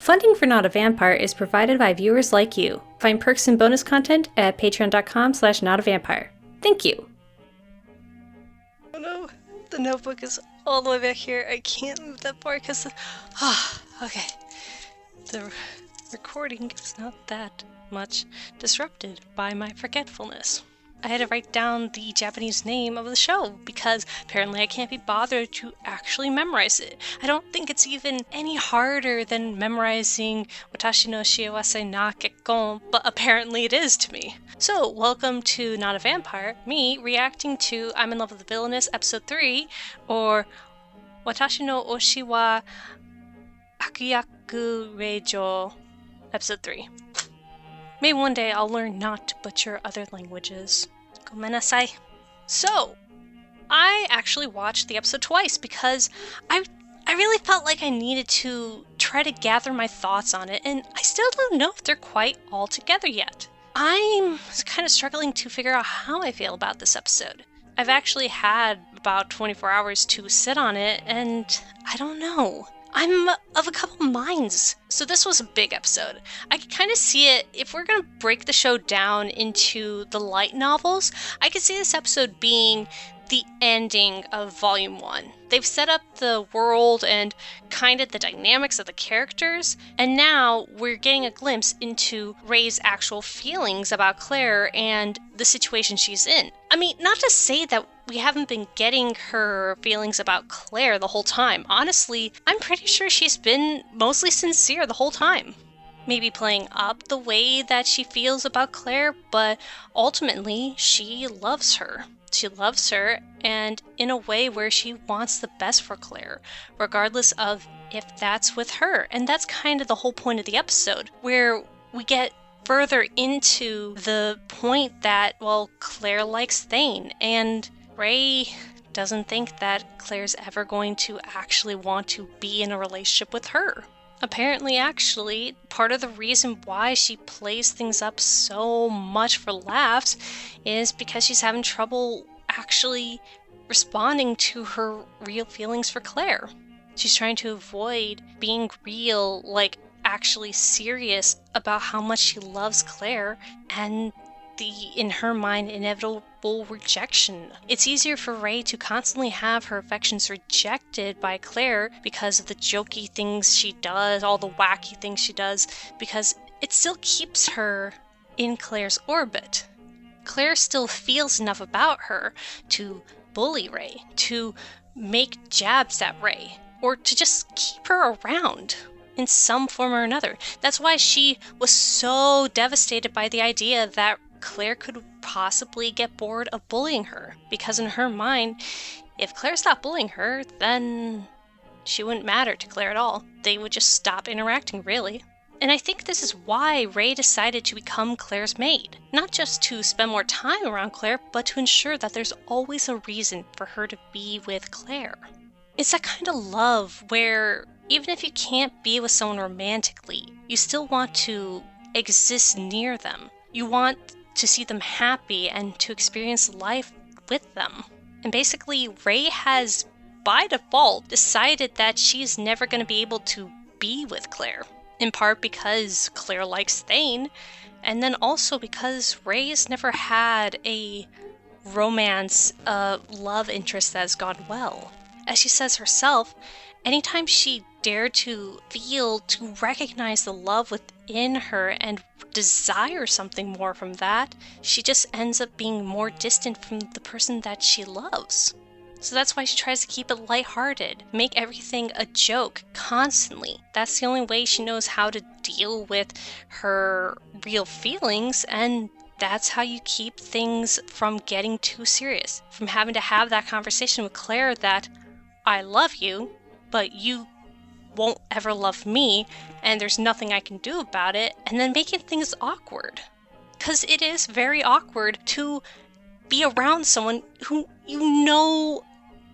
Funding for NotAVampyre is provided by viewers like you. Find perks and bonus content at patreon.com/NotAVampyre. Thank you. Oh no, the notebook is all the way back here. I can't move that far because okay. The recording is not that much disrupted by my forgetfulness. I had to write down the Japanese name of the show because apparently I can't be bothered to actually memorize it. I don't think it's even any harder than memorizing Watashi no Shiawase na Kekkon, but apparently it is to me. So, welcome to NotAVampyre, me reacting to I'm in Love With The Villainess episode 3, or Watashi no Oshi wa Akuyaku Reijo episode 3. Maybe one day I'll learn not to butcher other languages. Gomenasai. So, I actually watched the episode twice because I really felt like I needed to try to gather my thoughts on it, and I still don't know if they're quite all together yet. I'm kind of struggling to figure out how I feel about this episode. I've actually had about 24 hours to sit on it, and I don't know. I'm of a couple minds. So this was a big episode. I could kind of see it, if we're going to break the show down into the light novels, I could see this episode being the ending of Volume 1. They've set up the world and kind of the dynamics of the characters, and now we're getting a glimpse into Ray's actual feelings about Claire and the situation she's in. I mean, not to say that we haven't been getting her feelings about Claire the whole time. Honestly, I'm pretty sure she's been mostly sincere the whole time. Maybe playing up the way that she feels about Claire, but ultimately, she loves her. She loves her, and in a way where she wants the best for Claire, regardless of if that's with her. And that's kind of the whole point of the episode, where we get further into the point that, well, Claire likes Thane, and Ray doesn't think that Claire's ever going to actually want to be in a relationship with her. Apparently, actually, part of the reason why she plays things up so much for laughs is because she's having trouble actually responding to her real feelings for Claire. She's trying to avoid being real, like actually serious about how much she loves Claire and the, in her mind, inevitable rejection. It's easier for Ray to constantly have her affections rejected by Claire because of the jokey things she does, all the wacky things she does, because it still keeps her in Claire's orbit. Claire still feels enough about her to bully Ray, to make jabs at Ray, or to just keep her around in some form or another. That's why she was so devastated by the idea that Claire could possibly get bored of bullying her, because in her mind, if Claire stopped bullying her, then she wouldn't matter to Claire at all. They would just stop interacting, really. And I think this is why Ray decided to become Claire's maid. Not just to spend more time around Claire, but to ensure that there's always a reason for her to be with Claire. It's that kind of love where even if you can't be with someone romantically, you still want to exist near them. You want to see them happy and to experience life with them. And basically, Ray has, by default, decided that she's never going to be able to be with Claire. In part because Claire likes Thane, and then also because Ray's never had a romance, love interest that has gone well. As she says herself, anytime she dared to feel, to recognize the love within her and desire something more from that, she just ends up being more distant from the person that she loves. So that's why she tries to keep it lighthearted, make everything a joke constantly. That's the only way she knows how to deal with her real feelings, and that's how you keep things from getting too serious, from having to have that conversation with Claire that I love you, but you won't ever love me, and there's nothing I can do about it, and then making things awkward. Because it is very awkward to be around someone who you know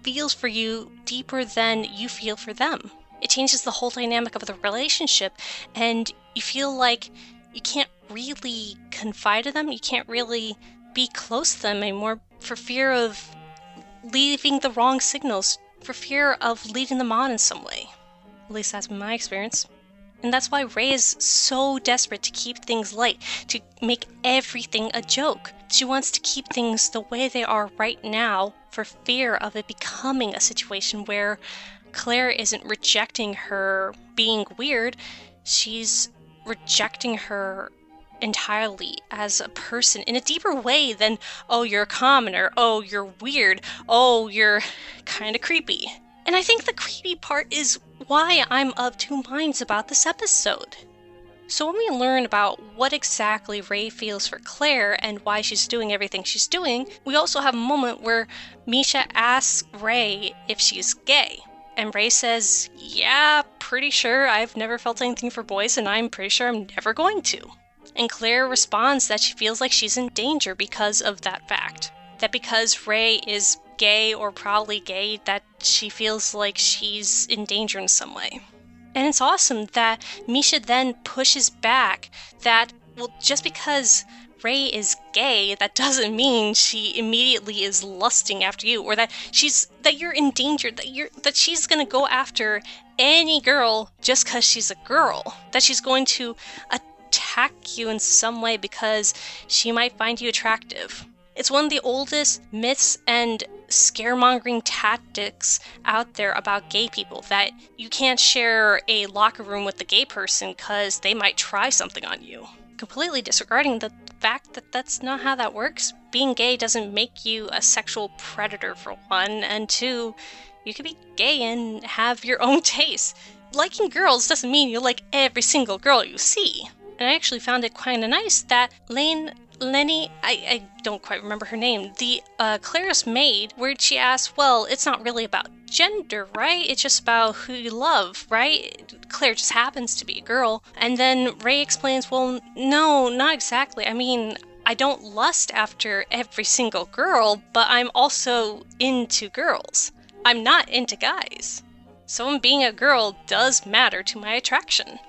feels for you deeper than you feel for them. It changes the whole dynamic of the relationship, and you feel like you can't really confide in them, you can't really be close to them anymore for fear of leaving the wrong signals, for fear of leading them on in some way. At least that's been my experience. And that's why Ray is so desperate to keep things light, to make everything a joke. She wants to keep things the way they are right now for fear of it becoming a situation where Claire isn't rejecting her being weird, she's rejecting her entirely as a person in a deeper way than, oh, you're a commoner, oh, you're weird, oh, you're kind of creepy. And I think the creepy part is why I'm of two minds about this episode. So when we learn about what exactly Ray feels for Claire and why she's doing everything she's doing, we also have a moment where Misha asks Ray if she's gay. And Ray says, yeah, pretty sure I've never felt anything for boys and I'm pretty sure I'm never going to. And Claire responds that she feels like she's in danger because of that fact. That because Ray is gay or probably gay, that she feels like she's in danger in some way. And it's awesome that Misha then pushes back that, well, just because Ray is gay, that doesn't mean she immediately is lusting after you, or that you're in danger, that she's gonna go after any girl just because she's a girl, that she's going to attack you in some way because she might find you attractive. It's one of the oldest myths and scaremongering tactics out there about gay people, that you can't share a locker room with a gay person because they might try something on you. Completely disregarding the fact that that's not how that works. Being gay doesn't make you a sexual predator, for one, and two, you can be gay and have your own taste. Liking girls doesn't mean you like every single girl you see. And I actually found it kind of nice that Lenny, I don't quite remember her name, the Claire's maid, where she asked, well, it's not really about gender, right? It's just about who you love, right? Claire just happens to be a girl. And then Ray explains, well, no, not exactly. I mean, I don't lust after every single girl, but I'm also into girls. I'm not into guys. So being a girl does matter to my attraction.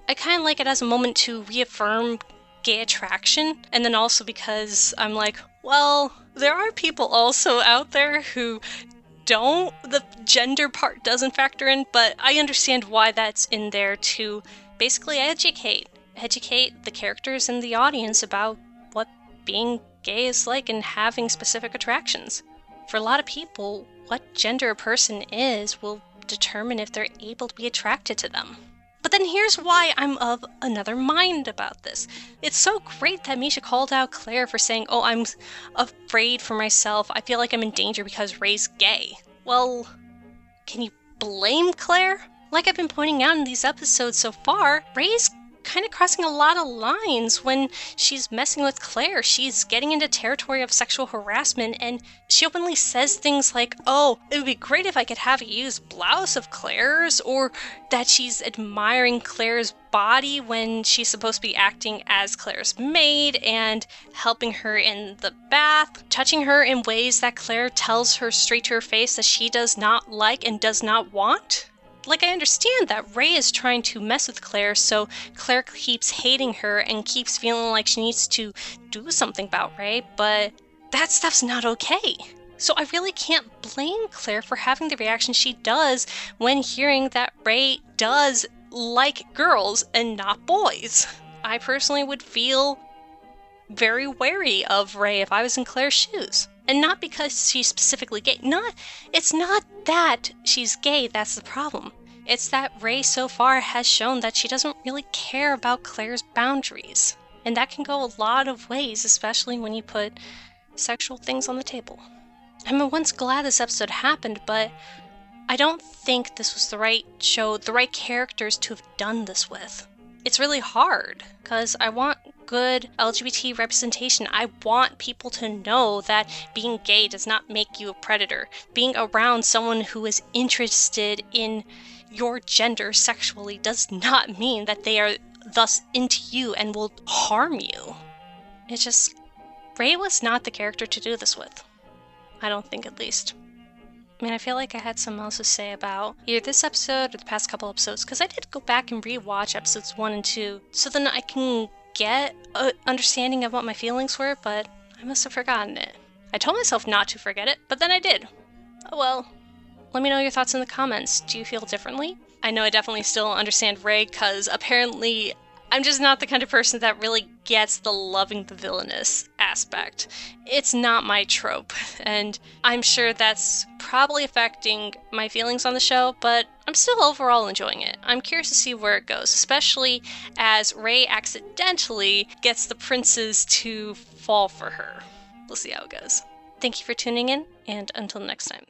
I kind of like it as a moment to reaffirm gay attraction, and then also because I'm like, well, there are people also out there who the gender part doesn't factor in, but I understand why that's in there to basically educate the characters and the audience about what being gay is like and having specific attractions. For a lot of people, what gender a person is will determine if they're able to be attracted to them. But then here's why I'm of another mind about this. It's so great that Misha called out Claire for saying, oh, I'm afraid for myself. I feel like I'm in danger because Ray's gay. Well, can you blame Claire? Like I've been pointing out in these episodes so far, Ray's kind of crossing a lot of lines when she's messing with Claire. She's getting into territory of sexual harassment, and she openly says things like, oh, it would be great if I could have a used blouse of Claire's, or that she's admiring Claire's body when she's supposed to be acting as Claire's maid and helping her in the bath, touching her in ways that Claire tells her straight to her face that she does not like and does not want. Like, I understand that Ray is trying to mess with Claire, so Claire keeps hating her and keeps feeling like she needs to do something about Ray, but that stuff's not okay. So I really can't blame Claire for having the reaction she does when hearing that Ray does like girls and not boys. I personally would feel very wary of Ray if I was in Claire's shoes. And not because she's specifically gay. It's not that she's gay that's the problem. It's that Ray so far has shown that she doesn't really care about Claire's boundaries. And that can go a lot of ways, especially when you put sexual things on the table. I'm once glad this episode happened, but I don't think this was the right show, the right characters to have done this with. It's really hard, because I want good LGBT representation. I want people to know that being gay does not make you a predator. Being around someone who is interested in your gender sexually does not mean that they are thus into you and will harm you. It's just, Ray was not the character to do this with. I don't think, at least. I mean, I feel like I had something else to say about either this episode or the past couple episodes, because I did go back and rewatch episodes 1 and 2, so then I can get an understanding of what my feelings were, but I must have forgotten it. I told myself not to forget it, but then I did. Oh well. Let me know your thoughts in the comments. Do you feel differently? I know I definitely still understand Ray, because apparently I'm just not the kind of person that really gets the loving the villainous aspect. It's not my trope, and I'm sure that's probably affecting my feelings on the show, but I'm still overall enjoying it. I'm curious to see where it goes, especially as Ray accidentally gets the princes to fall for her. We'll see how it goes. Thank you for tuning in, and until next time.